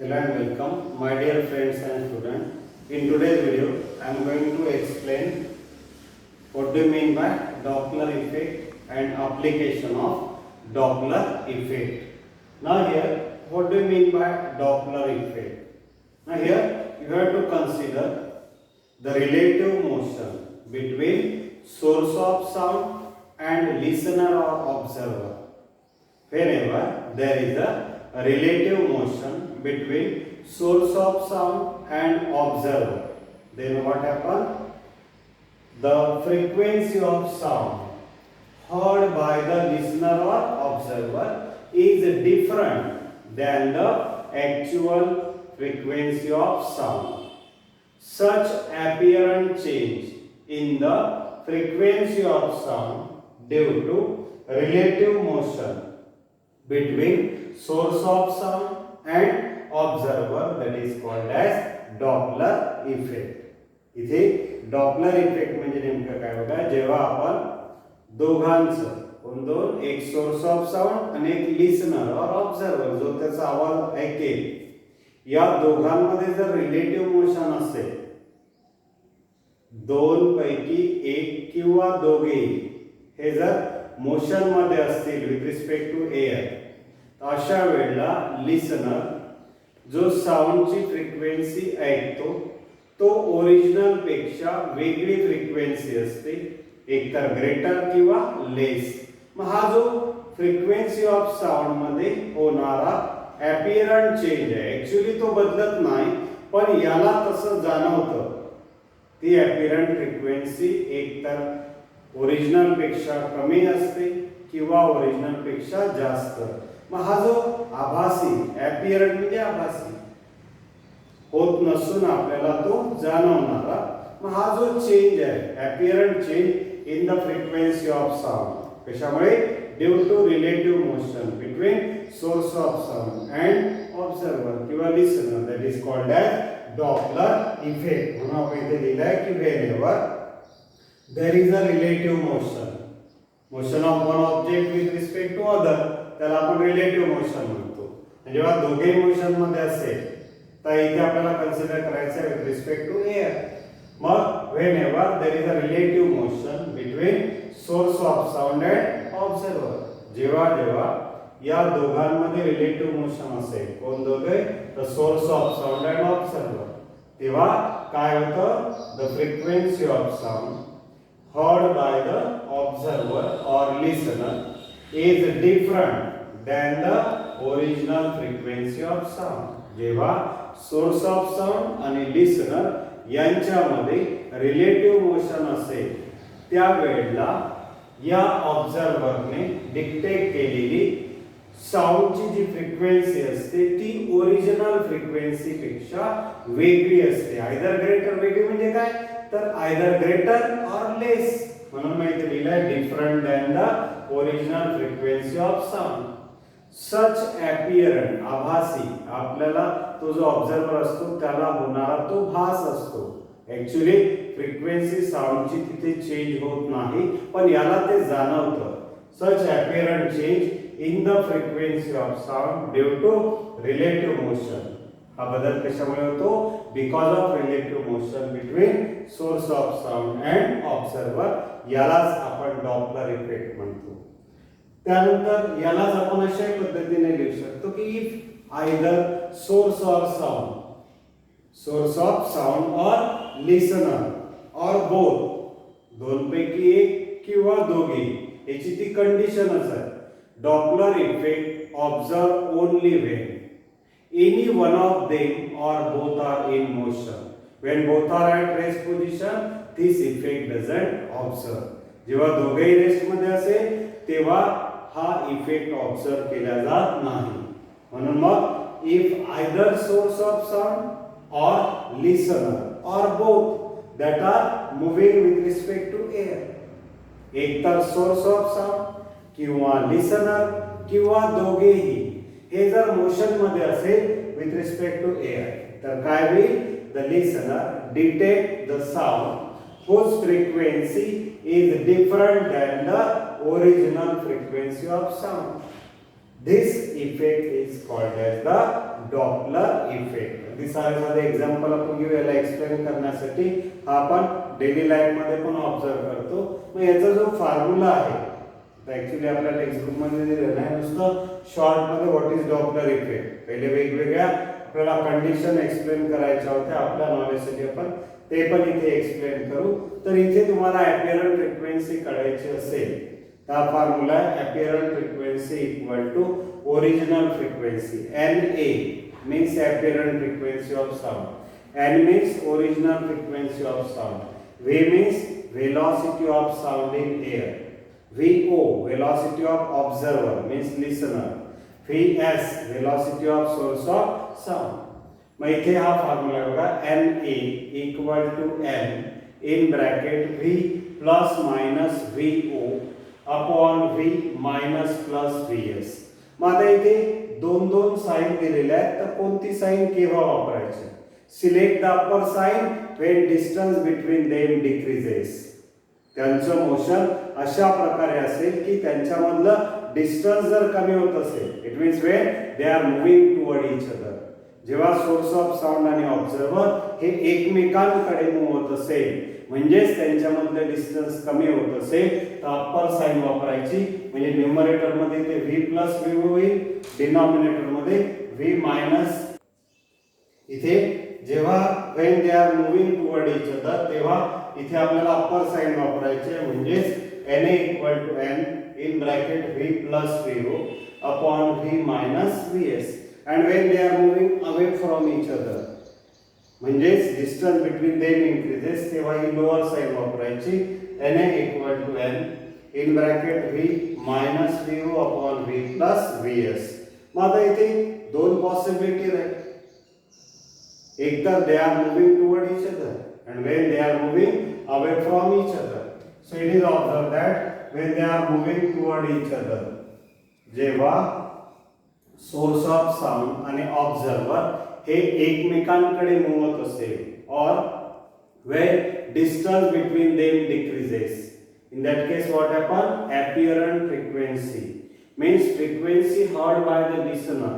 Hello and welcome, my dear friends and students. In today's video, I am going to explain what do you mean by Doppler effect and application of Doppler effect. Now here, what do you mean by Doppler effect? Now here, you have to consider the relative motion between source of sound and listener or observer. Whenever there is a relative motion between source of sound and observer, then what happens? The frequency of sound heard by the listener or observer is different than the actual frequency of sound. Such apparent change in the frequency of sound due to relative motion between source of sound and observer, that is called as Doppler effect. इथे Doppler effect म्हणजे नेमकं काय बघा, जेव्हा आपण दोघांचं कोण दोन, एक सोर्स ऑफ साऊंड आणि एक लिसनर और ऑब्झर्वर जो त्याचा आवाज ऐकेल, या दोघांमध्ये जर रिलेटिव्ह मोशन असेल, दोन पैकी एक किंवा दोघे हे जर मोशन मध्ये असतील विथ रिस्पेक्ट टू एअर, तर अशा वेळेला लिसनर जो साऊंडची फ्रिक्वेन्सी ऐकतो तो ओरिजिनल पेक्षा वेगळी फ्रिक्वेन्सी असते, एकतर ग्रेटर किंवा लेस. मग हा जो फ्रिक्वेन्सी ऑफ साऊंड मध्ये होणारा अपीअरंट चेंज आहे, ऍक्च्युली तो बदलत नाही, पण याला तसं जाणवतं. ती अपीअरंट फ्रिक्वेन्सी एकतर ओरिजिनल पेक्षा कमी असते किंवा ओरिजिनल पेक्षा जास्त. मग हा जो आभासी, अपीअरंट म्हणजे आभासी होत नसून आपल्याला तो जाणवणारा, मग हा जो चेंज आहे, apparent change in the frequency of sound, कशामुळे? Due to relative motion between source of sound and observer किंवा listener, that is called as Doppler effect. म्हणून आपण इथे लिहिलंय की whenever there is a relative motion of one object with respect to other, त्याला आपण relative motion म्हणतो. जेव्हा दोघे मोशन मध्ये असेल तर इथे आपल्याला कन्सिडर करायचं आहे विथ रिस्पेक्ट टू एअर. मग whenever there is a relative motion between source of sound and observer, जेव्हा जेव्हा या दोघांमध्ये रिलेटिव्ह मोशन असेल, कोण दोघे? The source of sound and observer, तेव्हा काय होतं? The frequency of sound heard by the observer or listener is different than the original frequency of sound. जेव्हा सोर्स ऑफ साऊंड आणि लिसनर यांच्यामध्ये रिलेटिव्ह मोशन असेल, त्यावेळेला या ऑब्झर्वरने डिक्टेट केलेली साऊंडची जी फ्रिक्वेन्सी असते ती ओरिजिनल फ्रिक्वेन्सी पेक्षा वेगळी असते. आयदर ग्रेटर, वेगळी म्हणजे काय? तर आयदर ग्रेटर और लेस. म्हणून माहिती लिहिलंय different than the original frequency of sound. Such apparent, आभासी, आपल्याला तो जो ऑब्झर्वर असतो त्याला होणारा तो भास असतो. ऍक्च्युली फ्रिक्वेन्सी साऊंडची तिथे चेंज होत नाही, पण याला ते जाणवतं. Such apparent change in the frequency of sound due to relative motion. हा बदल कशामुळे होतो? Because of relative motion between source of sound and observer. यालाच आपण डॉपलर इफेक्ट म्हणतो. त्यानंतर यालाच आपण अशा पद्धतीने लिहू शकतो की if either source or sound, source of sound or listener or both, दोन पैकी एक किंवा दोघे, याची ती कंडिशनच आहे. Doppler effect observe only when any one of them or both are in motion. When both are at rest position, this effect doesn't observe. जेव्हा दोघेही रेस्ट मध्ये असेल तेव्हा हा इफेक्ट ऑब्झर्व केला जात नाही. म्हणून मग if either source of sound or listener or both that are moving with respect to air, एकतर सोर्स ऑफ साऊंड किंवा लिसनर किंवा दोघेही हे जर मोशन मध्ये असेल विथ रिस्पेक्ट टू एअर, तर काय होईल? The listener detect the sound whose frequency is different than the original frequency of sound. This effect is called as the Doppler effect. अगदी साधे एक्झाम्पल आपण घेऊ याला एक्सप्लेन करण्यासाठी. हा आपण डेली लाईफ मध्ये पण ऑब्झर्व करतो. मग याचा जो फॉर्म्युला आहे ऍक्च्युली आपल्या टेक्स्टबुक मध्ये दिलेला आहे, नुसतं शॉर्ट मध्ये व्हॉट इज डॉपलर इफेक्ट. पहिले वेगवेगळ्या आपल्याला कंडिशन एक्सप्लेन करायच्या होत्या आपल्या नॉलेजसाठी, आपण ते पण इथे एक्सप्लेन करू. तर इथे तुम्हाला अपीअरंट फ्रिक्वेन्सी काढायची असेल तर हा फॉर्म्युला आहे apparent frequency equal to original frequency. NA means apparent frequency of sound. N means original frequency of sound. V means velocity of sound in air. VO velocity of observer means listener. VS velocity of source of sound. मग इथे हा formula बघा NA equal to N in bracket V plus minus VO upon V minus plus VS. मग आता इथे दोन दोन sign दिलेले आहेत, तर कोणती साइन केव्हा वापरायची? Select the upper sign when distance between them decreases. त्यांचं मोशन अशा प्रकारे असेल की त्यांच्यामधलं डिस्टन्स जर कमी होत असेल, it means when they are moving toward each other. जेव्हा सोर्स ऑफ साऊंड आणि ऑब्झर्वर हे एकमेकांकडे मूव्ह होत असेल, म्हणजेच त्यांच्यामधलं डिस्टन्स कमी होत असेल, तर अप्पर साइन वापरायची. म्हणजे न्यूमरेटर मध्ये ते V प्लस V होईल, डिनॉमिनेटर मध्ये V मायनस. इथे जेव्हा when they are moving toward each other तेव्हा इथे आपल्याला अप्पर साइन वापरायचे, म्हणजेच NA equal to N in bracket V plus VO upon V minus VS. and when they are moving away from each other, म्हणजेच distance between them increases, तेव्हा ही lower sign वापरायची. NA equal to N in bracket V minus VO upon V plus VS. मग आता इथे दोन possibility आहेत. एक तर they are moving toward each other and when they are moving away from each other. So it is observed that when they are moving toward each other, जेव्हा source of sound आणि observer हे एकमेकांकडे move होत असेल, और when distance between them decreases, in that case what happen? Apparent frequency means frequency heard by the listener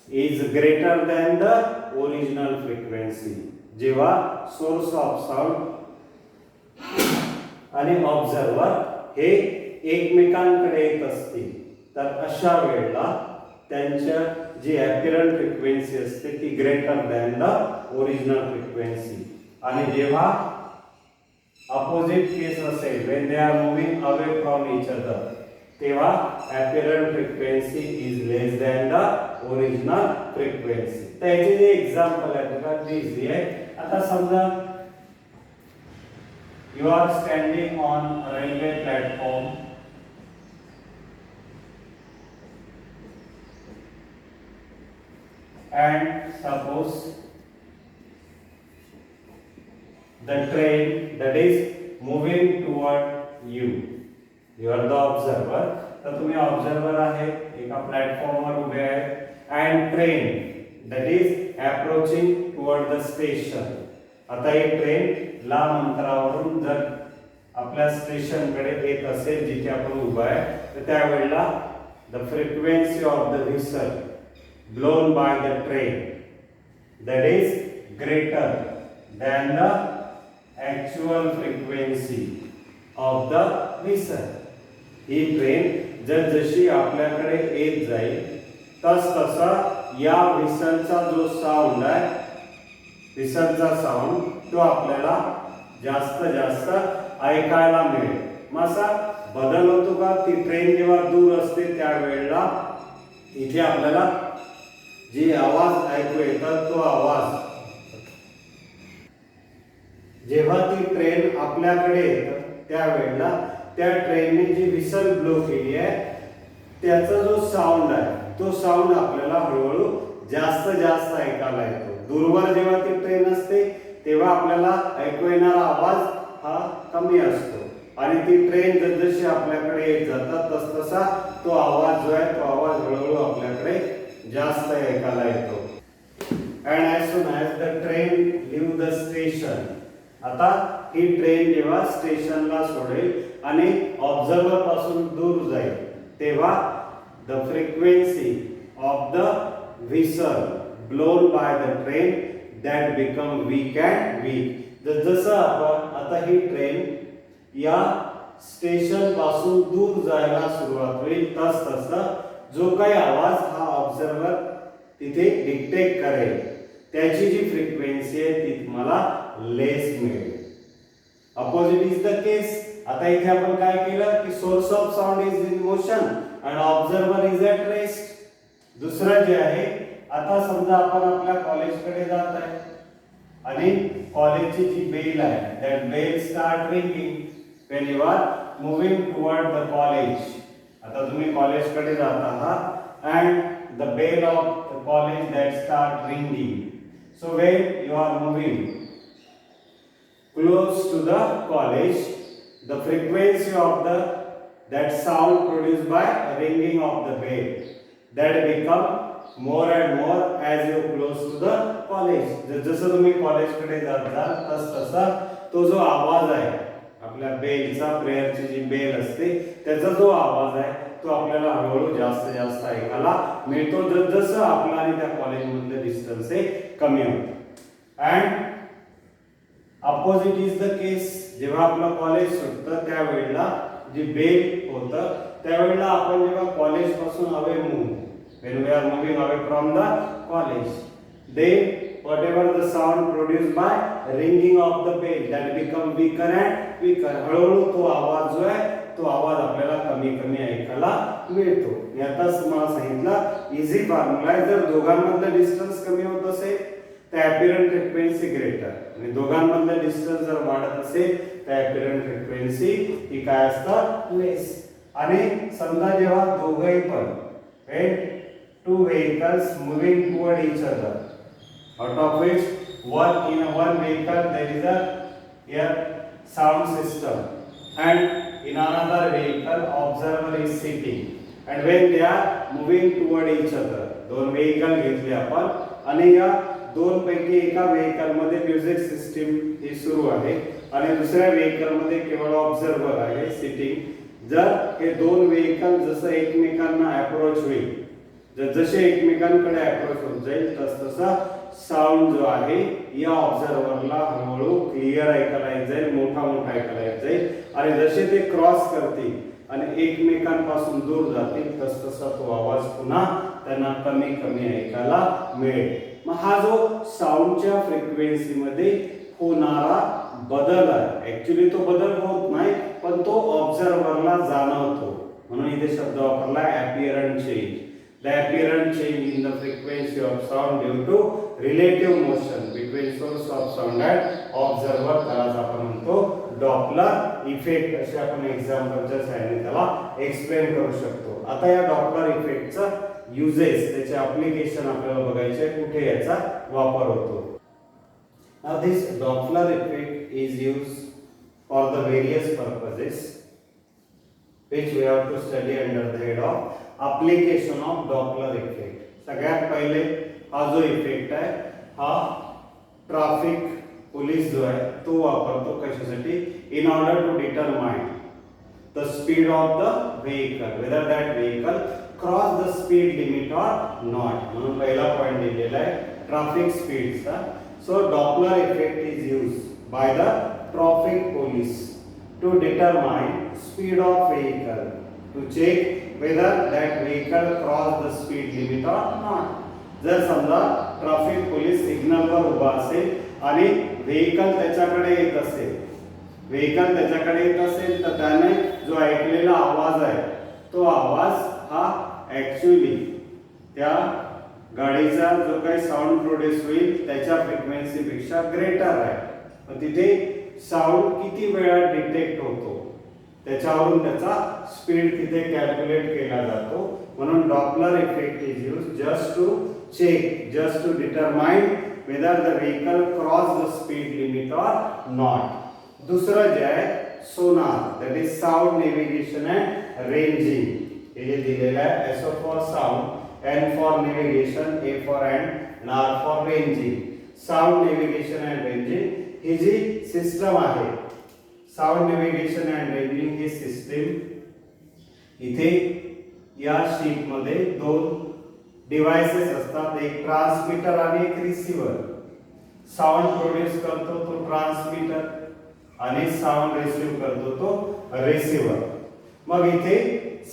is greater than the original frequency. जेव्हा source of sound आणि observer हे एकमेकांकडे येत असतील, तर अशा वेळेला त्यांच्या जी अपीअरंट फ्रिक्वेन्सी असते ती greater than the original frequency. आणि जेव्हा अपोजिट केस असेल, when they are moving away from each other, तेव्हा apparent frequency is less than the original frequency. त्याचे जे एक्झाम्पल आहे बघा, ते इझी आहे. आता समजा you are standing on railway platform and suppose the train that is moving toward you, you are the observer. तर तुम्ही ऑब्झर्वर आहे, एका प्लॅटफॉर्मवर उभे आहे, and train that is approaching toward the station. आता ही ट्रेन लांब अंतरावरून जर आपल्या स्टेशनकडे येत असेल जिथे आपण उभा आहे, तर त्यावेळेला the frequency of the whistle blown by the train that is greater than the actual frequency of the whistle. He train जशी आपल्याकडे येत जाईल तस तसा या व्हिसलचा जो साऊंड आहे, व्हिसलचा साऊंड तो आपल्याला जास्त जास्त ऐकायला मिळेल. मग असा बदल होतो का? ती ट्रेन जेव्हा दूर असते त्यावेळेला इथे आपल्याला जी आवाज ऐकू येतात तो आवाज जेव्हा ती ट्रेन आपल्याकडे येते त्यावेळेला त्या ट्रेनने जी व्हिसल ब्लो केली आहे त्याचा जो साऊंड आहे तो साऊंड आपल्याला हळूहळू जास्त जास्त ऐकायला येतो. दूरवर जेव्हा ती ट्रेन असते तेव्हा आपल्याला ऐकू येणारा आवाज हा कमी असतो आणि ती ट्रेन जसजशी आपल्याकडे येत जातात तसतसा तो आवाज जो आहे तो आवाज हळूहळू आपल्याकडे जास्त ऐकायला येतो. and as soon as the train leave the station, आता ही ट्रेन जेव्हा स्टेशनला सोडेल आणि ऑब्झर्वर पासून दूर जाईल तेव्हा the frequency of the whistle blown by the train that become weak and weak. जसं आपण आता ही ट्रेन या स्टेशन पासून दूर जायला सुरुवात होईल तस जो काही आवाज हा ऑब्झर्वर तिथे डिटेक्ट करेल त्याची जी फ्रिक्वेन्सी आहे ती तुम्हाला लेस मिळेल. अपोजिट इज द केस. आता इथे आपण काय केलं की source of sound is in motion and observer is at rest. दुसरं जे आहे, आता समजा आपण आपल्या कॉलेजकडे जात आहे आणि कॉलेजची जी बेल आहे that bell start ringing when you are moving toward the college. आता तुम्ही कॉलेजकडे जात आहात and the bell of the college that start ringing. So when you are moving close to the college, the frequency of that sound produced by ringing of the bell that become more and more as you close to the college. जसं तुम्ही कॉलेजकडे जात जाल तसा तो जो आवाज आहे आपल्या बेलचा, प्रेयरची जी बेल असते त्याचा जो आवाज आहे तो आपल्याला हळूहळू जास्त ऐकायला मिळतो जसं आपला आणि त्या कॉलेजमधलं डिस्टन्स हे कमी होतं. अँड अपोजिट इज द केस. जेव्हा आपलं कॉलेज सुटतं त्यावेळेला जी बेल होतं त्यावेळेला आपण जेव्हा कॉलेज पासून away move when we are moving away from the college, then whatever the sound produced by ringing of the bell that become weaker and weaker. हळूहळू तो आवाज जो आहे तो आवाज आपल्याला कमी ऐकायला मिळतो. मी आताच तुम्हाला सांगितलं इझी फॉर्म्युला आहे. जर दोघांमधलं डिस्टन्स कमी होत असेल तर ॲपिरंट फ्रिक्वेन्सी ग्रेटर आणि दोघांमधलं डिस्टन्स जर वाढत असेल तर ॲपिरंट फ्रिक्वेन्सी ही काय असतं लेस. आणि समजा जेव्हा दोघंही पण two vehicles moving toward each other, out of which in one vehicle there is a sound system and in another vehicle observer is sitting, and when they are moving toward each other, दोन vehicle घेतले आपण आणि या दोन पैकी एका vehicle मध्ये music system ही सुरू आहे आणि दुसऱ्या व्हेकल मध्ये केवळ ऑब्झर्वर आहे सिटिंग. जर हे दोन व्हेकल जसं एकमेकांना अप्रोच होईल, जसे एकमेकांकडे अप्रोच होत जाईल तसा साऊंड जो आहे या ऑब्झर्वरला हळूहळू क्लिअर ऐकायला येत जाईल, मोठा ऐकायला येत जाईल आणि जसे ते क्रॉस करतील आणि एकमेकांपासून दूर जातील तसा तो आवाज पुन्हा त्यांना कमी ऐकायला मिळेल. मग हा जो साऊंडच्या फ्रिक्वेन्सी मध्ये होणारा बदल आहे, ऍक्च्युली तो बदल होत नाही पण तो ऑब्झर्वरला जाणवतो म्हणून इथे शब्द वापरला ॲपिअरंट change. The apparent change in the frequency of sound due to relative motion between source of sound and observer त्यालाच आपण म्हणतो डॉपलर इफेक्ट. असे आपण एक्झाम्पलच्या सहाय्याने त्याला एक्सप्लेन करू शकतो. आता या डॉपलर इफेक्टचा युजेस, त्याचे ऍप्लिकेशन आपल्याला बघायचे कुठे याचा वापर होतो. Now this Doppler effect is used for the various purposes which we have to study under the head of application of Doppler effect. सगळ्यात पहिले हा जो इफेक्ट आहे हा ट्रॅफिक पोलीस जो आहे तो वापरतो कशासाठी, in order to determine the speed of the vehicle whether that vehicle cross the speed limit or not. म्हणून पहिला पॉइंट दिलेला आहे ट्रॅफिक स्पीडचा. So Doppler effect is used by the traffic police to determine speed of vehicle to check whether that vehicle cross the speed limit or not. जर समजा traffic police signal वर उभा असेल आणि व्हेकल त्याच्याकडे येत असेल तर त्याने जो ऐकलेला आवाज आहे तो आवाज हा ऍक्च्युअली त्या गाडीचा जो काही साऊंड प्रोड्यूस होईल त्याच्या फ्रिक्वेन्सी पेक्षा ग्रेटर आहे. पण तिथे साऊंड किती वेळा डिटेक्ट होतो त्याच्यावरून त्याचा स्पीड तिथे कॅल्क्युलेट केला जातो. म्हणून Doppler effect is used just to determine whether the vehicle cross the speed limit or not. दुसरं जे आहे sonar, that is sound navigation and ranging. हे जे दिलेलं आहे S for sound, N for navigation, A for and R for ranging. Sound navigation and ranging ही जी system आहे, साऊंड नेव्हिगेशन अँड रेंजिंग ही सिस्टीम इथे या शीट मध्ये दोन डिव्हाइसेस असतात, एक ट्रान्समीटर आणि एक रिसिव्हर. साऊंड प्रोड्यूस करतो तो ट्रान्समीटर आणि साऊंड रिसीव्ह करतो तो रिसिव्हर. मग इथे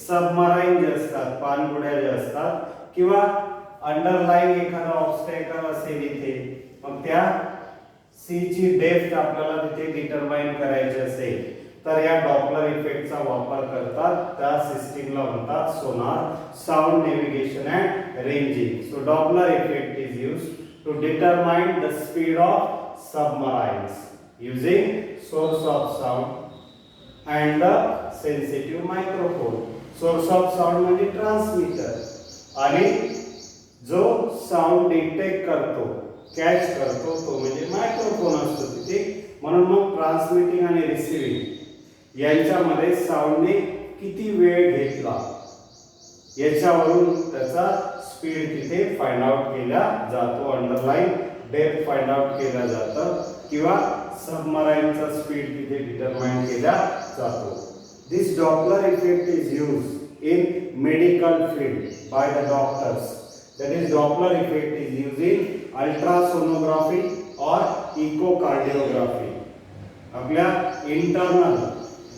सबमराईन जे असतात, पाणबुड्या ज्या असतात किंवा अंडरलाईन एखादा ऑब्स्टॅकल असेल इथे, मग त्या सी ची डेप्थ आपल्याला तिथे डिटरमाइन करायची असेल तर या डॉपलर इफेक्टचा वापर करतात. त्या सिस्टीमला म्हणतात sonar, sound navigation and ranging. So Doppler effect is used to determine the speed of submarines using source of sound and the sensitive microphone. Source of sound म्हणजे ट्रान्समीटर आणि जो साऊंड डिटेक्ट करतो, catch करतो तो म्हणजे microphone असतो तिथे. म्हणून मग ट्रान्समिटिंग आणि रिसिव्हिंग यांच्यामध्ये साऊंडने किती वेळ घेतला याच्यावरून त्याचा स्पीड तिथे फाइंड आउट केला जातो. अंडरलाईन डेप्थ फाइंड आउट केला जातं किंवा सबमराईनचा स्पीड तिथे डिटरमाइन केला जातो. This Doppler effect is used in medical field by the doctors. that is Doppler effect is used in ultrasonography or echocardiography. आपल्या इंटरनल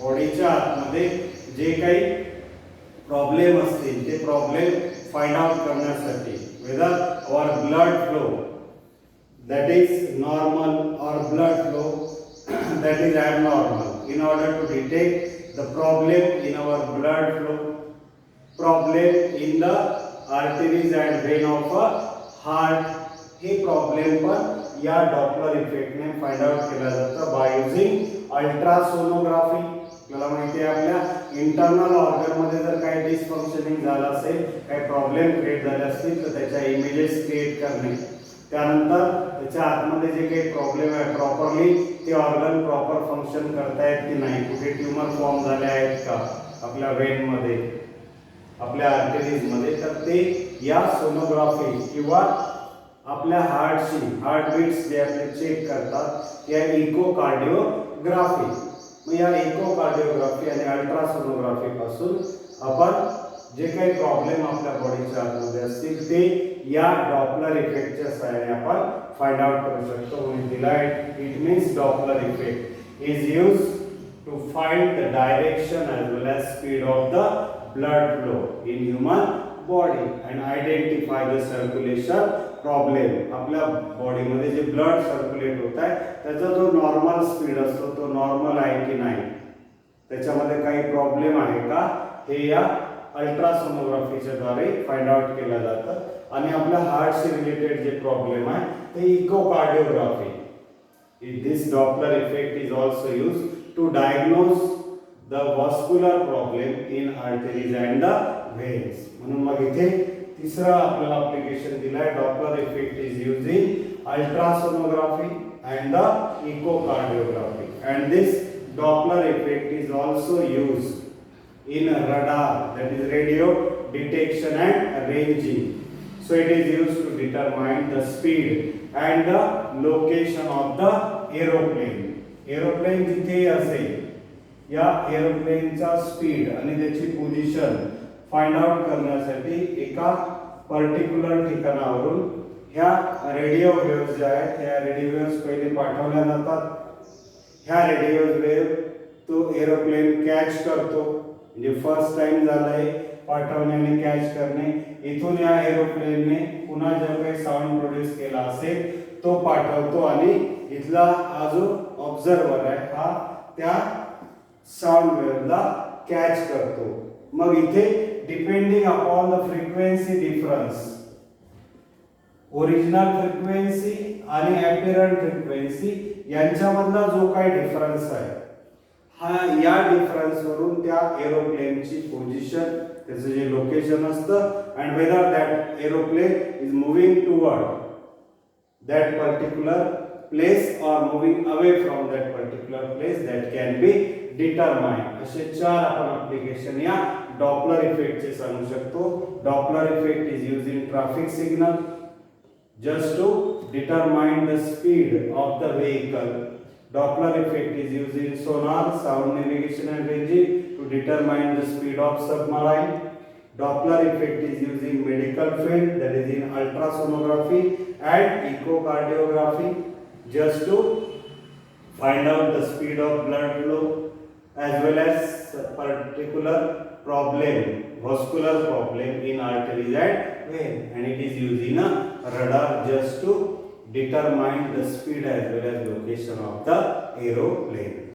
बॉडीच्या आतमध्ये जे काही प्रॉब्लेम असतील ते प्रॉब्लेम फाइंड आउट करण्यासाठी, whether our blood flow that is normal or blood flow that is abnormal, in order to detect the problem in our blood flow, problem in the arteries and vein of a heart, हे problem पण या Doppler इफेक्टने find out केला जातं by using ultrasonography. आपल्याला माहिती आहे आपल्या internal organ मध्ये जर काही डिसफंक्शनिंग झालं असेल, काही प्रॉब्लेम क्रिएट झाले असतील तर त्याच्या इमेजेस क्रिएट करणे, त्यानंतर त्याच्या आतमध्ये जे काही प्रॉब्लेम आहे प्रॉपरली ते ऑर्गन प्रॉपर फंक्शन करतायत की नाही, कुठे ट्यूमर फॉर्म झाले आहेत का आपल्या वेन मध्ये, आपल्या आर्टरीज मध्ये, तर ते या सोनोग्राफी किंवा आपल्या हार्टची हार्टबीट्स जे आपले चेक करतात या इकोकार्डिओग्राफी. मग या इकोकार्डिओग्राफी आणि अल्ट्रासोनोग्राफी पासून आपण जे काही प्रॉब्लेम आपल्या बॉडीच्या आतमध्ये असतील ते या डॉपलर इफेक्टच्या सहाय्याने आपण फाइंड आउट करू शकतो. म्हणून दिला it means Doppler effect is used to find the direction as well as speed of the blood flow in human body and identify the circulation problem. आपल्या बॉडीमध्ये जे ब्लड सर्क्युलेट होत आहे त्याचा जो नॉर्मल स्पीड असतो तो नॉर्मल आहे की नाही, त्याच्यामध्ये काही प्रॉब्लेम आहे का, हे या अल्ट्रासोनोग्राफीच्या द्वारे फाइंड आउट केलं जातं. आणि आपल्या हार्टशी रिलेटेड जे प्रॉब्लेम आहे ते echocardiography. This Doppler effect is also used to diagnose the vascular problem in arteries and the veins. म्हणून मग इथे तिसरा आपल्याला ॲप्लिकेशन दिलाय, Doppler effect is used in ultrasonography and the echocardiography, and this Doppler effect is also used in radar, that is radio detection and ranging. So it is used to determine the speed and the location of the aeroplane. Aeroplane जिथे असेल या एरोप्लेनचा speed आणि त्याची position find out करण्यासाठी एका particular ठिकाणावरून ह्या radio waves ज्या आहेत ह्या रेडिओ वेव्हज पहिले पाठवल्या जातात. ह्या रेडिओ वेव्ह तो एरोप्लेन कॅच करतो, म्हणजे फर्स्ट टाइम झालंय पाठवणे आणि कॅच करणे. इथून या एरोप्लेनने पुन्हा जो काही साऊंड प्रोड्यूस केला असेल तो पाठवतो आणि इथला हा जो ऑब्झर्वर आहे हा त्या साउंड वेव्हला कॅच करतो. मग इथे depending upon the frequency difference, original frequency आणि अपीरंट फ्रिक्वेन्सी यांच्यामधला जो काही डिफरन्स आहे हा या डिफरन्स वरून त्या एरोप्लेनची पोझिशन, त्याचं जे लोकेशन असतं and whether that aeroplane is moving toward that particular place or moving away from that particular place, that can be determined. असे चार आपण ॲप्लिकेशन या डॉपलर इफेक्टचे सांगू शकतो. Doppler effect is used in traffic signal just to determine the speed of the vehicle. Doppler effect is used in sonar, sound navigation and ranging to determine the speed of submarine. Doppler effect is used in medical field, that is in ultrasonography and echocardiography, just to find out the speed of blood flow as well as particular problem, vascular problem in arteries and veins, and it is used in a radar just to determine the speed as well as location of the aeroplane.